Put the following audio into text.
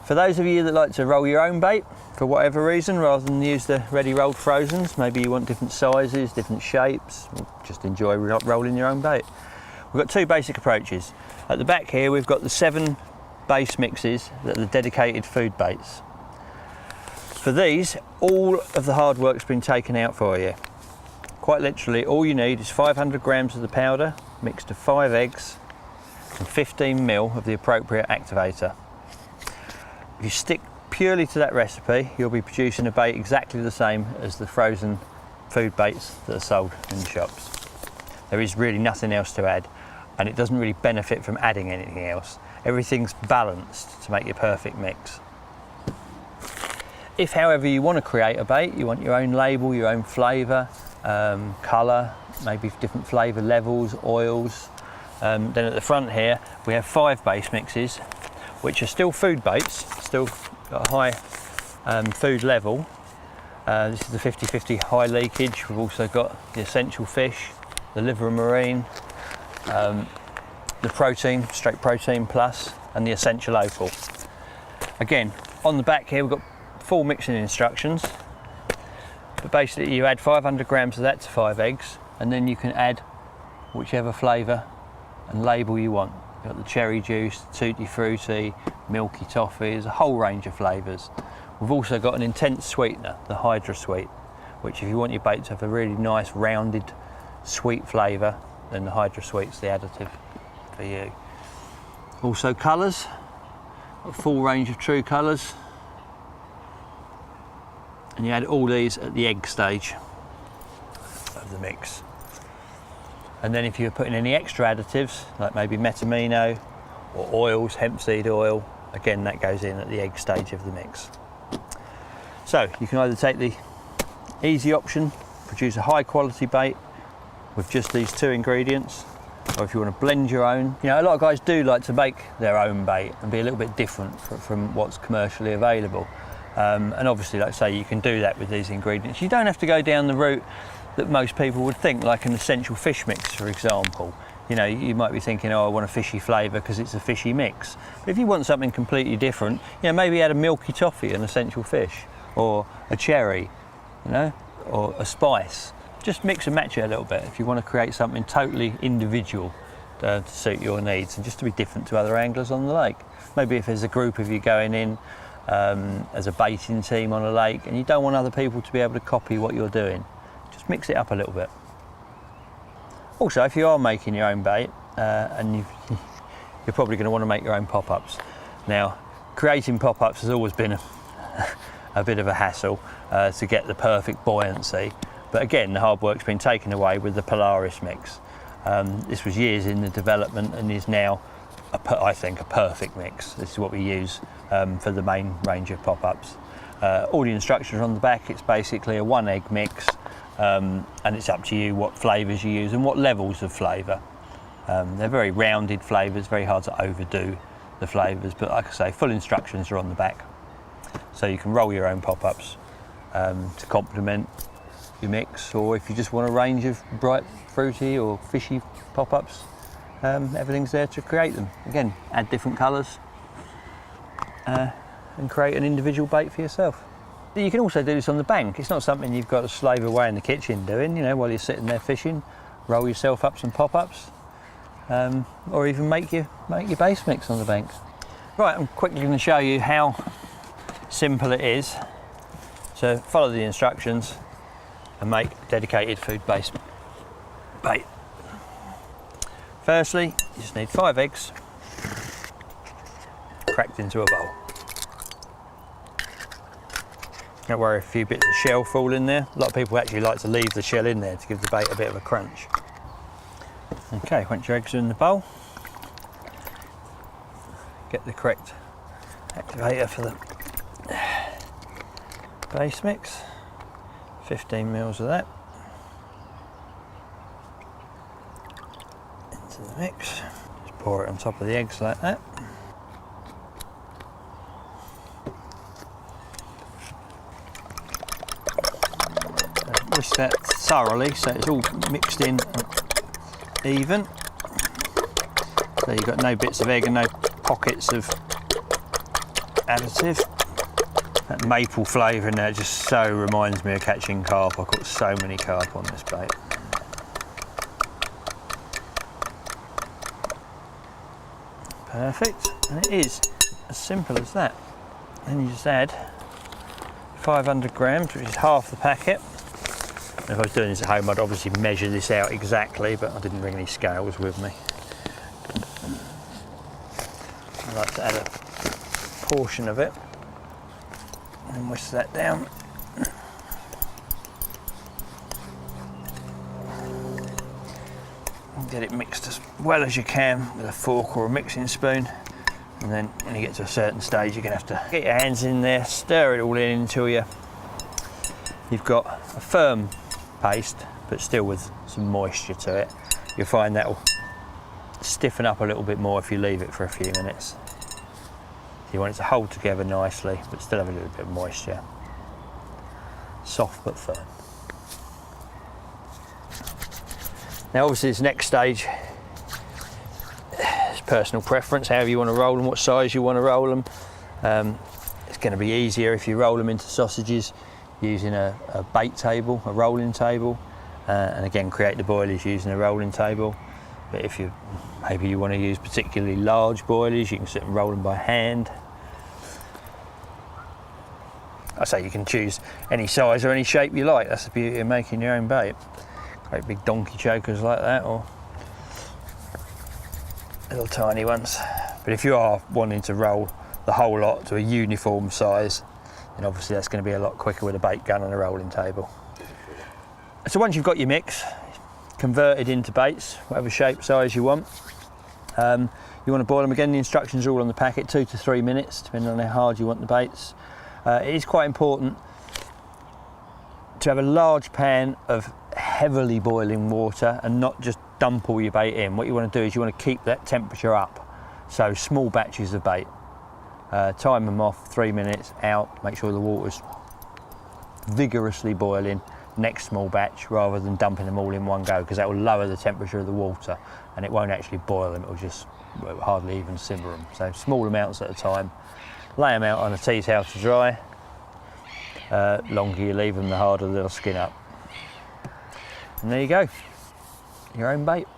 For those of you that like to roll your own bait, for whatever reason, rather than use the ready rolled frozens, maybe you want different sizes, different shapes, or just enjoy rolling your own bait. We've got two basic approaches. At the back here we've got the 7 base mixes that are the dedicated food baits. For these, all of the hard work's been taken out for you. Quite literally, all you need is 500 grams of the powder mixed to 5 eggs and 15 ml of the appropriate activator. If you stick purely to that recipe, you'll be producing a bait exactly the same as the frozen food baits that are sold in the shops. There is really nothing else to add, and it doesn't really benefit from adding anything else. Everything's balanced to make your perfect mix. If, however, you want to create a bait, you want your own label, your own flavour, colour, maybe different flavour levels, oils, then at the front here we have 5 base mixes, which are still food baits, still got a high food level. This is the 50-50 high leakage. We've also got the essential fish, the liver and marine, the protein, straight protein plus, and the essential offal. Again, on the back here we've got full mixing instructions, but basically you add 500 grams of that to 5 eggs, and then you can add whichever flavour and label you want. You've got the cherry juice, tutti frutti, milky toffee, there's a whole range of flavours. We've also got an intense sweetener, the Hydra Sweet, which if you want your bait to have a really nice rounded sweet flavour, then the Hydra Sweet's the additive for you. Also colours, a full range of true colours, and you add all these at the egg stage of the mix. And then if you're putting any extra additives, like maybe metamino or oils, hemp seed oil, again that goes in at the egg stage of the mix. So you can either take the easy option, produce a high quality bait with just these 2 ingredients, or if you want to blend your own. You know, a lot of guys do like to make their own bait and be a little bit different from what's commercially available. And obviously, like I say, you can do that with these ingredients. You don't have to go down the route that most people would think, like an essential fish mix, for example. You know, you might be thinking, oh, I want a fishy flavour because it's a fishy mix. But if you want something completely different, you know, maybe add a milky toffee, an essential fish, or a cherry, you know, or a spice. Just mix and match it a little bit if you want to create something totally individual to suit your needs and just to be different to other anglers on the lake. Maybe if there's a group of you going in as a baiting team on a lake and you don't want other people to be able to copy what you're doing, just mix it up a little bit. Also, if you are making your own bait and you're probably going to want to make your own pop-ups. Now, creating pop-ups has always been a bit of a hassle to get the perfect buoyancy, but again the hard work's been taken away with the Polaris mix. This was years in the development and is now I think a perfect mix. This is what we use for the main range of pop-ups. All the instructions are on the back. It's basically a 1 egg mix, and it's up to you what flavours you use and what levels of flavour. They're very rounded flavours, very hard to overdo the flavours, but like I say, full instructions are on the back. So you can roll your own pop-ups to complement your mix, or if you just want a range of bright fruity or fishy pop-ups, everything's there to create them. Again, add different colours and create an individual bait for yourself. You can also do this on the bank. It's not something you've got to slave away in the kitchen doing, you know, while you're sitting there fishing. Roll yourself up some pop-ups, or even make your base mix on the bank. Right, I'm quickly going to show you how simple it is. So follow the instructions and make dedicated food base bait. Firstly, you just need 5 eggs cracked into a bowl. Don't worry if a few bits of shell fall in there. A lot of people actually like to leave the shell in there to give the bait a bit of a crunch. Okay, once your eggs are in the bowl, get the correct activator for the base mix. 15 mils of that into the mix. Just pour it on top of the eggs like that. Whisk that thoroughly so it's all mixed in even. So you've got no bits of egg and no pockets of additive. That maple flavour in there just so reminds me of catching carp. I caught so many carp on this bait. Perfect, and it is as simple as that. Then you just add 500 grams, which is half the packet. And if I was doing this at home, I'd obviously measure this out exactly, but I didn't bring any scales with me. I like to add a portion of it and whisk that down. And get it mixed as well as you can with a fork or a mixing spoon. And then when you get to a certain stage, you're going to have to get your hands in there, stir it all in until you've got a firm paste, but still with some moisture to it. You'll find that will stiffen up a little bit more if you leave it for a few minutes. So you want it to hold together nicely, but still have a little bit of moisture. Soft but firm. Now obviously this next stage is personal preference, however you want to roll them, what size you want to roll them. It's going to be easier if you roll them into sausages using a bait table, a rolling table, and again create the boilies using a rolling table. But if maybe you want to use particularly large boilies, you can sit and roll them by hand. I say you can choose any size or any shape you like. That's the beauty of making your own bait. Great big donkey chokers like that, or little tiny ones. But if you are wanting to roll the whole lot to a uniform size, then obviously that's going to be a lot quicker with a bait gun and a rolling table. So once you've got your mix converted into baits, whatever shape, size you want, you want to boil them again. The instructions are all on the packet, 2 to 3 minutes, depending on how hard you want the baits. It is quite important to have a large pan of heavily boiling water and not just dump all your bait in. What you want to do is you want to keep that temperature up. So small batches of bait, time them off, 3 minutes out, make sure the water's vigorously boiling. Next small batch, rather than dumping them all in one go, because that will lower the temperature of the water and it won't actually boil them, it will just hardly even simmer them. So small amounts at a time, lay them out on a tea towel to dry. Longer you leave them, the harder they'll skin up. And there you go, your own bait.